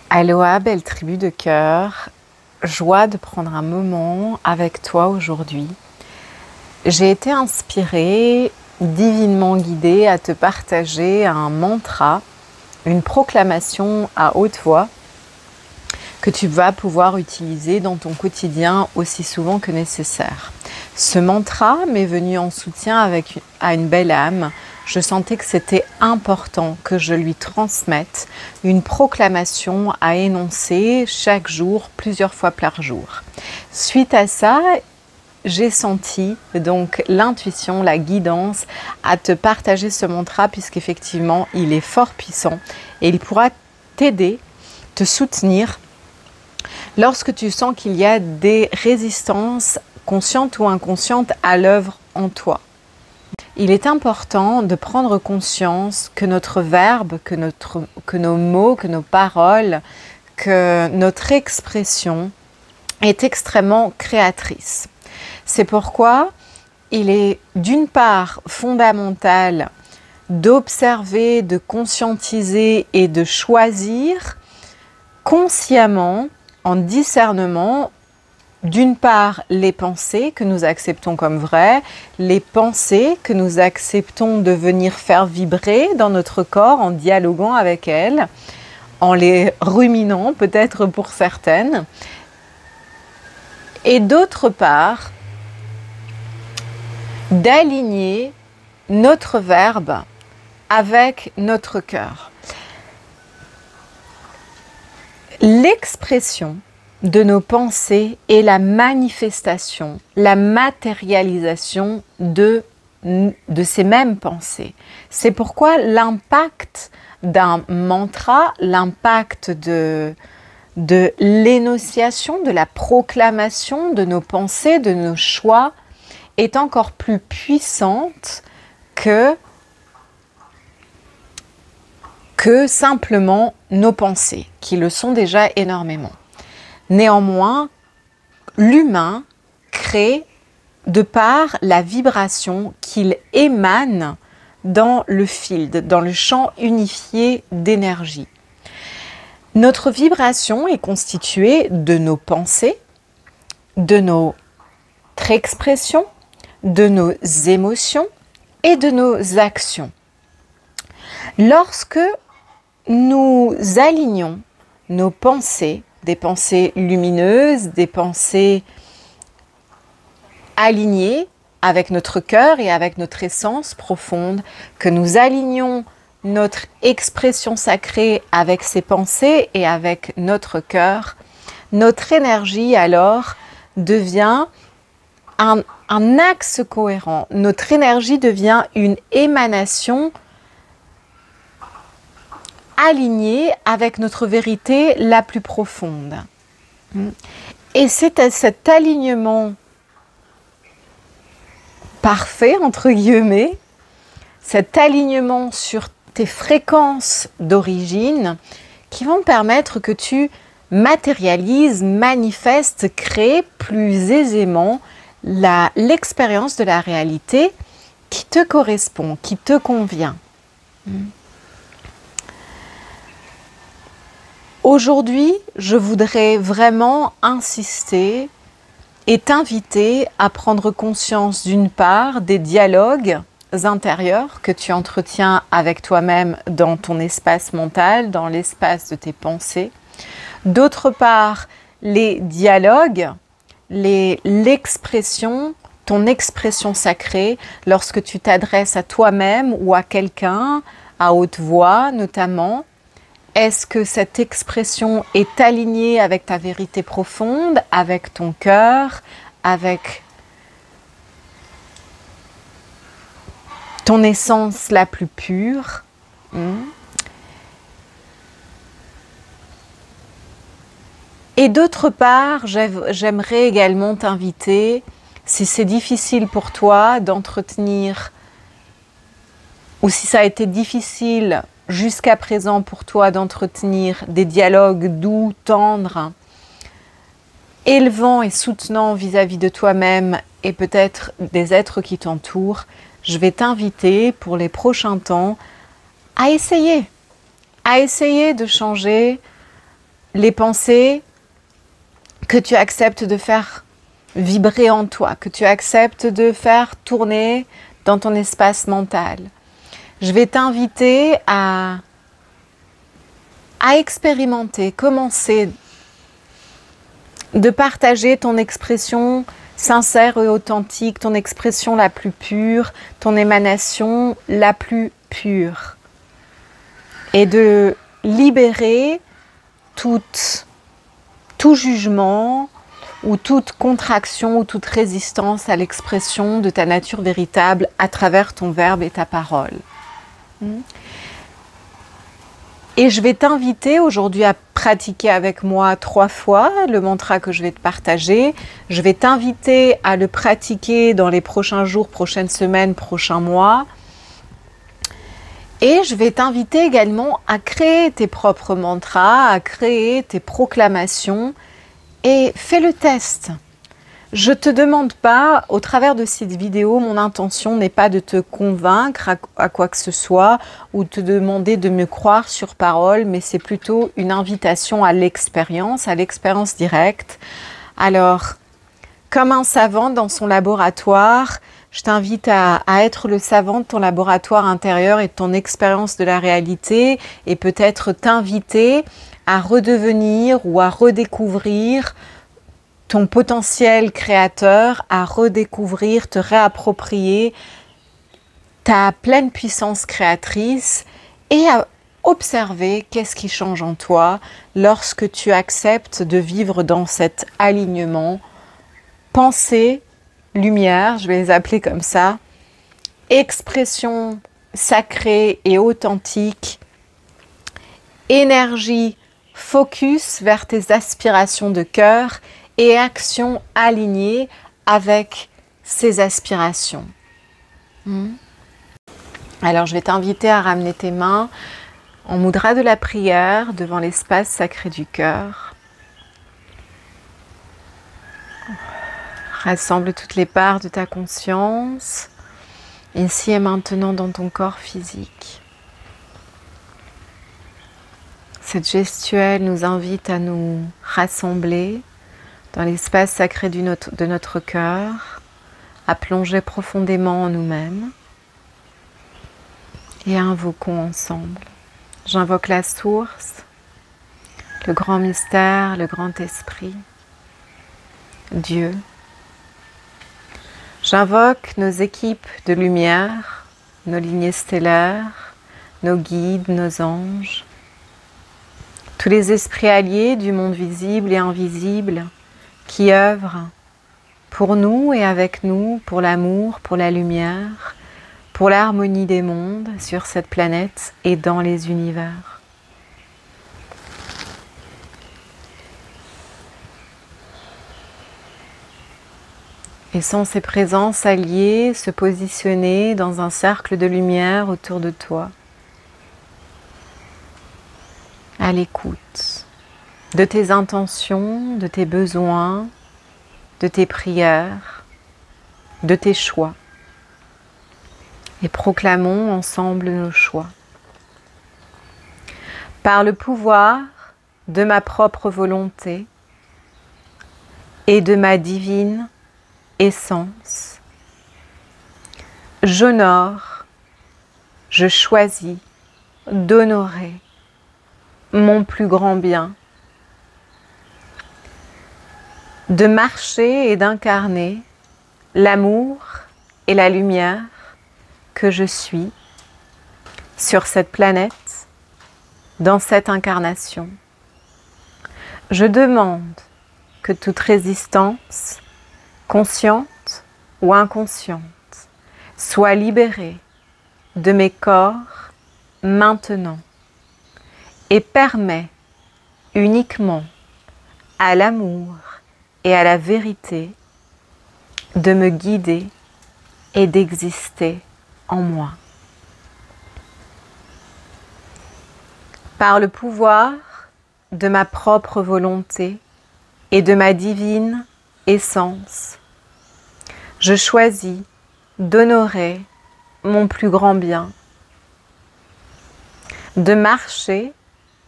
Aloha, belle tribu de cœur, joie de prendre un moment avec toi aujourd'hui. J'ai été inspirée, divinement guidée à te partager un mantra, une proclamation à haute voix que tu vas pouvoir utiliser dans ton quotidien aussi souvent que nécessaire. Ce mantra m'est venu en soutien à une belle âme. Je sentais que c'était important que je lui transmette une proclamation à énoncer chaque jour, plusieurs fois par jour. Suite à ça, j'ai senti donc l'intuition, la guidance à te partager ce mantra puisqu'effectivement il est fort puissant et il pourra t'aider, te soutenir lorsque tu sens qu'il y a des résistances conscientes ou inconscientes à l'œuvre en toi. Il est important de prendre conscience que notre verbe, que nos mots, que nos paroles, que notre expression est extrêmement créatrice. C'est pourquoi il est d'une part fondamental d'observer, de conscientiser et de choisir consciemment, en discernement, d'une part, les pensées que nous acceptons comme vraies, les pensées que nous acceptons de venir faire vibrer dans notre corps en dialoguant avec elles, en les ruminant peut-être pour certaines. Et d'autre part, d'aligner notre verbe avec notre cœur. L'expression de nos pensées est la manifestation, la matérialisation de ces mêmes pensées. C'est pourquoi l'impact d'un mantra, l'impact de l'énonciation, de la proclamation de nos pensées, de nos choix, est encore plus puissante que simplement nos pensées, qui le sont déjà énormément. Néanmoins, l'humain crée de par la vibration qu'il émane dans le field, dans le champ unifié d'énergie. Notre vibration est constituée de nos pensées, de notre expression, de nos émotions et de nos actions. Lorsque nous alignons nos pensées, des pensées lumineuses, des pensées alignées avec notre cœur et avec notre essence profonde, que nous alignons notre expression sacrée avec ces pensées et avec notre cœur, notre énergie alors devient un axe cohérent. Notre énergie devient une émanation alignée avec notre vérité la plus profonde. Et c'est à cet alignement parfait, entre guillemets, cet alignement sur tes fréquences d'origine qui vont permettre que tu matérialises, manifestes, crées plus aisément l'expérience de la réalité qui te correspond, qui te convient. Aujourd'hui, je voudrais vraiment insister et t'inviter à prendre conscience d'une part des dialogues intérieurs que tu entretiens avec toi-même dans ton espace mental, dans l'espace de tes pensées. D'autre part, les dialogues, l'expression, ton expression sacrée lorsque tu t'adresses à toi-même ou à quelqu'un, à haute voix notamment. Est-ce que cette expression est alignée avec ta vérité profonde, avec ton cœur, avec ton essence la plus pure? Et d'autre part, j'aimerais également t'inviter, si c'est difficile pour toi d'entretenir, ou si ça a été difficile jusqu'à présent pour toi d'entretenir des dialogues doux, tendres, élevants et soutenants vis-à-vis de toi-même et peut-être des êtres qui t'entourent, je vais t'inviter pour les prochains temps à essayer de changer les pensées que tu acceptes de faire vibrer en toi, que tu acceptes de faire tourner dans ton espace mental. Je vais t'inviter à expérimenter, commencer de partager ton expression sincère et authentique, ton expression la plus pure, ton émanation la plus pure. Et de libérer tout jugement ou toute contraction ou toute résistance à l'expression de ta nature véritable à travers ton verbe et ta parole. Et je vais t'inviter aujourd'hui à pratiquer avec moi 3 fois le mantra que je vais te partager. Je vais t'inviter à le pratiquer dans les prochains jours, prochaines semaines, prochains mois. Et je vais t'inviter également à créer tes propres mantras, à créer tes proclamations et fais le test. Je ne te demande pas, au travers de cette vidéo, mon intention n'est pas de te convaincre à quoi que ce soit ou te demander de me croire sur parole, mais c'est plutôt une invitation à l'expérience directe. Alors, comme un savant dans son laboratoire, je t'invite à être le savant de ton laboratoire intérieur et de ton expérience de la réalité et peut-être t'inviter à redevenir ou à redécouvrir ton potentiel créateur, à redécouvrir, te réapproprier ta pleine puissance créatrice et à observer qu'est-ce qui change en toi lorsque tu acceptes de vivre dans cet alignement. Pensée, lumière, je vais les appeler comme ça, expression sacrée et authentique, énergie, focus vers tes aspirations de cœur et action alignée avec ces aspirations. Alors je vais t'inviter à ramener tes mains en mudra de la prière devant l'espace sacré du cœur. Rassemble toutes les parts de ta conscience, ici et maintenant dans ton corps physique. Cette gestuelle nous invite à nous rassembler dans l'espace sacré de notre cœur, à plonger profondément en nous-mêmes et invoquons ensemble. J'invoque la source, le grand mystère, le grand esprit, Dieu. J'invoque nos équipes de lumière, nos lignées stellaires, nos guides, nos anges, tous les esprits alliés du monde visible et invisible qui œuvrent pour nous et avec nous, pour l'amour, pour la lumière, pour l'harmonie des mondes sur cette planète et dans les univers. Et sans ces présences alliées, se positionner dans un cercle de lumière autour de toi, à l'écoute de tes intentions, de tes besoins, de tes prières, de tes choix. Et proclamons ensemble nos choix. Par le pouvoir de ma propre volonté et de ma divine essence, j'honore, je choisis d'honorer mon plus grand bien, de marcher et d'incarner l'amour et la lumière que je suis sur cette planète, dans cette incarnation. Je demande que toute résistance, consciente ou inconsciente, soit libérée de mes corps maintenant et permet uniquement à l'amour et à la vérité de me guider et d'exister en moi. Par le pouvoir de ma propre volonté et de ma divine essence, je choisis d'honorer mon plus grand bien, de marcher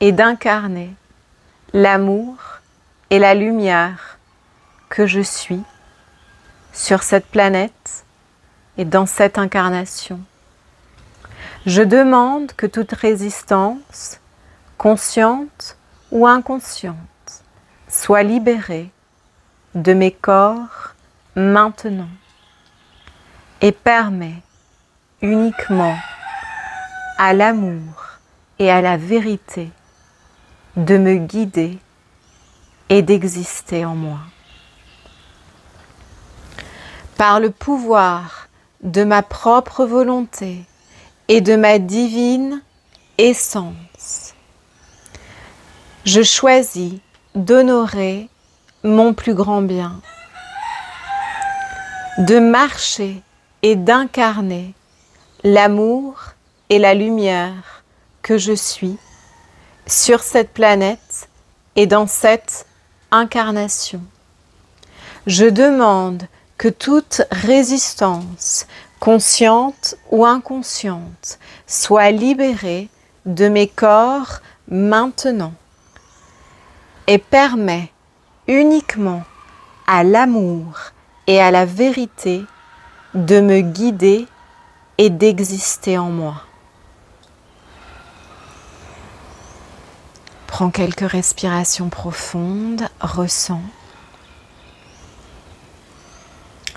et d'incarner l'amour et la lumière que je suis sur cette planète et dans cette incarnation. Je demande que toute résistance, consciente ou inconsciente, soit libérée de mes corps maintenant et permet uniquement à l'amour et à la vérité de me guider et d'exister en moi. Par le pouvoir de ma propre volonté et de ma divine essence, je choisis d'honorer mon plus grand bien, de marcher et d'incarner l'amour et la lumière que je suis sur cette planète et dans cette incarnation. Je demande que toute résistance, consciente ou inconsciente, soit libérée de mes corps maintenant et permet uniquement à l'amour et à la vérité de me guider et d'exister en moi. Prends quelques respirations profondes, ressens.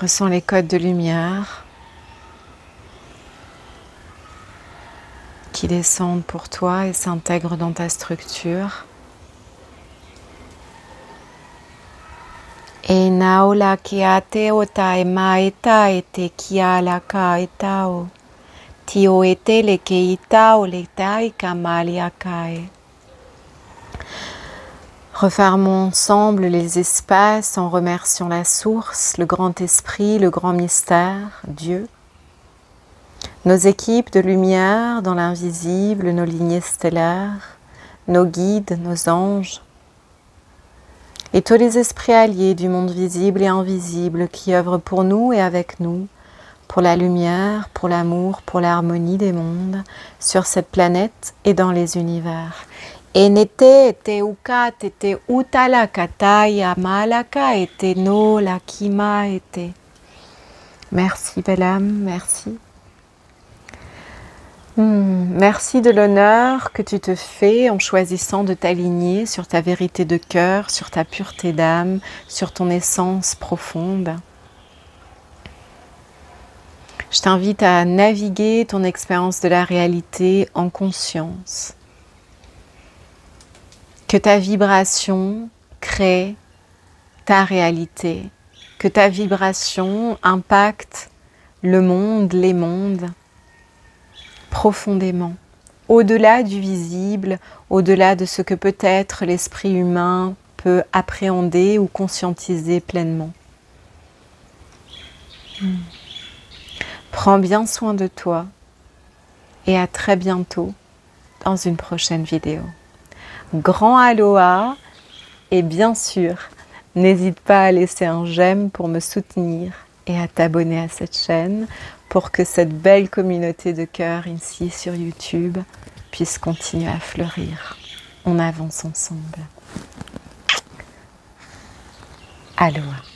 Ressens les codes de lumière qui descendent pour toi et s'intègrent dans ta structure. E naula kia te o tae maeta e te kia la ka e tau. Tio e te le ke i tau le tae ka malia kae. Refermons ensemble les espaces en remerciant la source, le grand esprit, le grand mystère, Dieu. Nos équipes de lumière dans l'invisible, nos lignées stellaires, nos guides, nos anges. Et tous les esprits alliés du monde visible et invisible qui œuvrent pour nous et avec nous, pour la lumière, pour l'amour, pour l'harmonie des mondes, sur cette planète et dans les univers. Enete te uka te utala kataya malaka ete no la kima ete. Merci belle âme, merci. Merci de l'honneur que tu te fais en choisissant de t'aligner sur ta vérité de cœur, sur ta pureté d'âme, sur ton essence profonde. Je t'invite à naviguer ton expérience de la réalité en conscience. Que ta vibration crée ta réalité, que ta vibration impacte le monde, les mondes, profondément, au-delà du visible, au-delà de ce que peut-être l'esprit humain peut appréhender ou conscientiser pleinement. Prends bien soin de toi et à très bientôt dans une prochaine vidéo. Grand aloha et bien sûr, n'hésite pas à laisser un j'aime pour me soutenir et à t'abonner à cette chaîne pour que cette belle communauté de cœur ici sur YouTube puisse continuer à fleurir. On avance ensemble. Aloha.